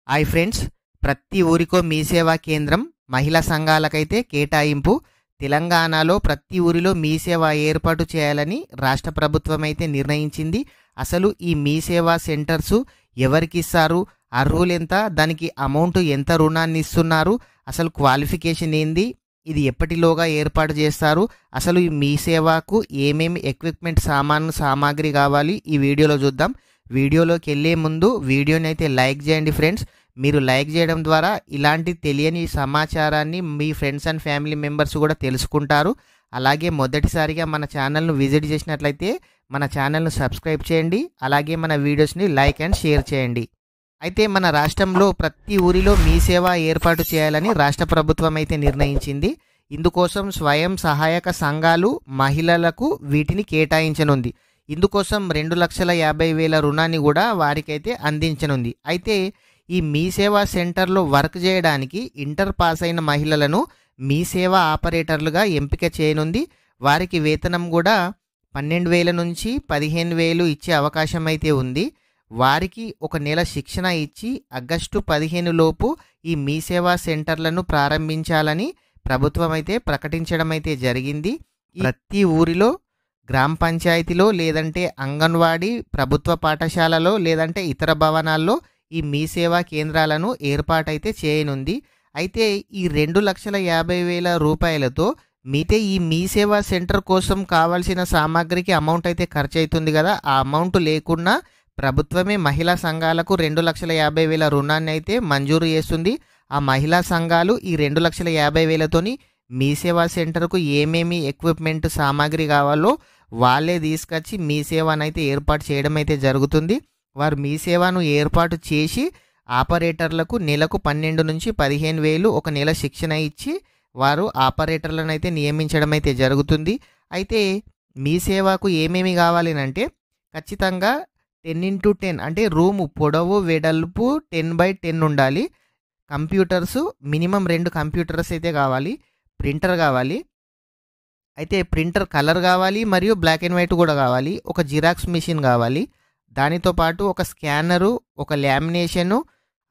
Hi friends, ప్రతి ఊరికో మీ సేవా కేంద్రం మహిళా సంఘాలకైతే కేటాయింపు. తెలంగాణలో ప్రతి ఊరిలో మీ సేవ ఏర్పాటు చేయాలని రాష్ట్ర ప్రభుత్వం అయితే నిర్ణయించింది. అసలు ఈ మీ సేవా సెంటర్స్ ఎవరికి ఇస్తారు, అర్హులు ఎంత, దానికి అమౌంట్ ఎంత రుణాన్ని ఇస్తున్నారు, అసలు క్వాలిఫికేషన్ ఏంది, ఇది ఎప్పటిలోగా ఏర్పాటు చేస్తారు, అసలు ఈ మీ సేవకు ఏమేమి ఎక్విప్మెంట్ సామాగ్రి కావాలి, ఈ వీడియోలో చూద్దాం. వీడియోలోకి వెళ్ళే ముందు వీడియోని అయితే లైక్ చేయండి ఫ్రెండ్స్. మీరు లైక్ చేయడం ద్వారా ఇలాంటి తెలియని సమాచారాన్ని మీ ఫ్రెండ్స్ అండ్ ఫ్యామిలీ మెంబర్స్ కూడా తెలుసుకుంటారు. అలాగే మొదటిసారిగా మన ఛానల్ను విజిట్ చేసినట్లయితే మన ఛానల్ను సబ్స్క్రైబ్ చేయండి. అలాగే మన వీడియోస్ని లైక్ అండ్ షేర్ చేయండి. అయితే మన రాష్ట్రంలో ప్రతి ఊరిలో మీ సేవ ఏర్పాటు చేయాలని రాష్ట్ర ప్రభుత్వం అయితే నిర్ణయించింది. ఇందుకోసం స్వయం సహాయక సంఘాలు మహిళలకు వీటిని కేటాయించనుంది. ఇందుకోసం 2,50,000 రుణాన్ని కూడా వారికైతే అందించనుంది. అయితే ఈ మీ సేవా సెంటర్లో వర్క్ చేయడానికి ఇంటర్ పాస్ అయిన మహిళలను మీ సేవా ఆపరేటర్లుగా ఎంపిక చేయనుంది. వారికి వేతనం కూడా 12,000 నుంచి 15,000 ఇచ్చే అవకాశం అయితే ఉంది. వారికి ఒక నెల శిక్షణ ఇచ్చి ఆగస్టు 15 లోపు ఈ మీ సేవా సెంటర్లను ప్రారంభించాలని ప్రభుత్వం అయితే ప్రకటించడం అయితే జరిగింది. ప్రతి ఊరిలో గ్రామ పంచాయతీలో లేదంటే అంగన్వాడీ, ప్రభుత్వ పాఠశాలలో లేదంటే ఇతర భవనాల్లో ఈ మీ సేవా కేంద్రాలను ఏర్పాటైతే చేయనుంది. అయితే ఈ 2,50,000 రూపాయలతో మీతే ఈ మీ సేవా సెంటర్ కోసం కావాల్సిన సామాగ్రికి అమౌంట్ అయితే ఖర్చు అవుతుంది కదా. ఆ అమౌంట్ లేకున్నా ప్రభుత్వమే మహిళా సంఘాలకు 2,50,000 రుణాన్ని అయితే మంజూరు చేస్తుంది. ఆ మహిళా సంఘాలు ఈ 2,50,000తోని మీ సేవా సెంటర్కు ఏమేమి ఎక్విప్మెంట్ సామాగ్రి కావాలో వాళ్ళే తీసుకొచ్చి మీ సేవను అయితే ఏర్పాటు చేయడం అయితే జరుగుతుంది. వారు మీ సేవను ఏర్పాటు చేసి ఆపరేటర్లకు నెలకు 12 నుంచి 15,000 ఒక నెల శిక్షణ ఇచ్చి వారు ఆపరేటర్లను అయితే నియమించడం అయితే జరుగుతుంది. అయితే మీ సేవకు ఏమేమి కావాలి అంటే ఖచ్చితంగా 10x10 అంటే రూము పొడవు వెడల్పు 10x10 ఉండాలి. కంప్యూటర్సు మినిమం 2 కంప్యూటర్స్ అయితే కావాలి. ప్రింటర్ కావాలి. అయితే ప్రింటర్ కలర్ కావాలి మరియు బ్లాక్ అండ్ వైట్ కూడా కావాలి. ఒక జిరాక్స్ మిషన్ కావాలి. దానితో పాటు ఒక స్కానరు, ఒక లామినేషను,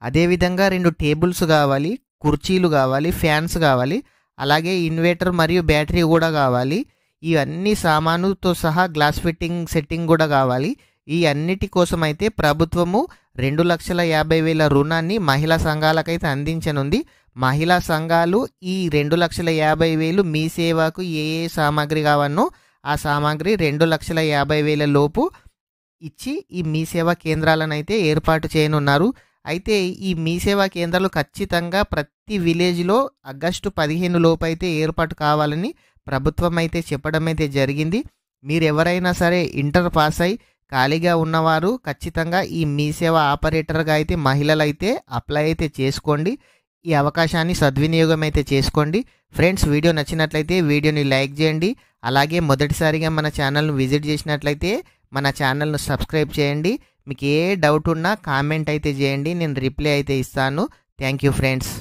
అదేవిధంగా 2 టేబుల్స్ కావాలి, కుర్చీలు కావాలి, ఫ్యాన్స్ కావాలి, అలాగే ఇన్వర్టర్ మరియు బ్యాటరీ కూడా కావాలి. ఇవన్నీ సామానుతో సహా గ్లాస్ ఫిట్టింగ్ సెట్టింగ్ కూడా కావాలి. ఈ అన్నిటి కోసం అయితే ప్రభుత్వము 2,50,000 రుణాన్ని మహిళా సంఘాలకైతే అందించనుంది. మహిళా సంఘాలు ఈ 2,50,000 మీ సేవకు ఏ సామాగ్రి కావాలనో ఆ సామాగ్రి 2,50,000 లోపు ఇచ్చి ఈ మీ సేవా కేంద్రాలను అయితే ఏర్పాటు చేయనున్నారు. అయితే ఈ మీ సేవా కేంద్రాలు ఖచ్చితంగా ప్రతి విలేజ్లో ఆగస్టు 15 లోపు అయితే ఏర్పాటు కావాలని ప్రభుత్వం అయితే చెప్పడం అయితే జరిగింది. మీరు ఎవరైనా సరే ఇంటర్ పాస్ అయి ఖాళీగా ఉన్నవారు ఖచ్చితంగా ఈ మీ సేవ ఆపరేటర్గా అయితే మహిళలు అయితే అప్లై అయితే చేసుకోండి. ఈ అవకాశాన్ని సద్వినియోగం అయితే చేసుకోండి. ఫ్రెండ్స్, వీడియో నచ్చినట్లయితే వీడియోని లైక్ చేయండి. అలాగే మొదటిసారిగా మన ఛానల్ను విజిట్ చేసినట్లయితే మన ఛానల్ను సబ్స్క్రైబ్ చేయండి. మీకు ఏ డౌట్ ఉన్నా కామెంట్ అయితే చేయండి, నేను రిప్లై అయితే ఇస్తాను. Thank you friends.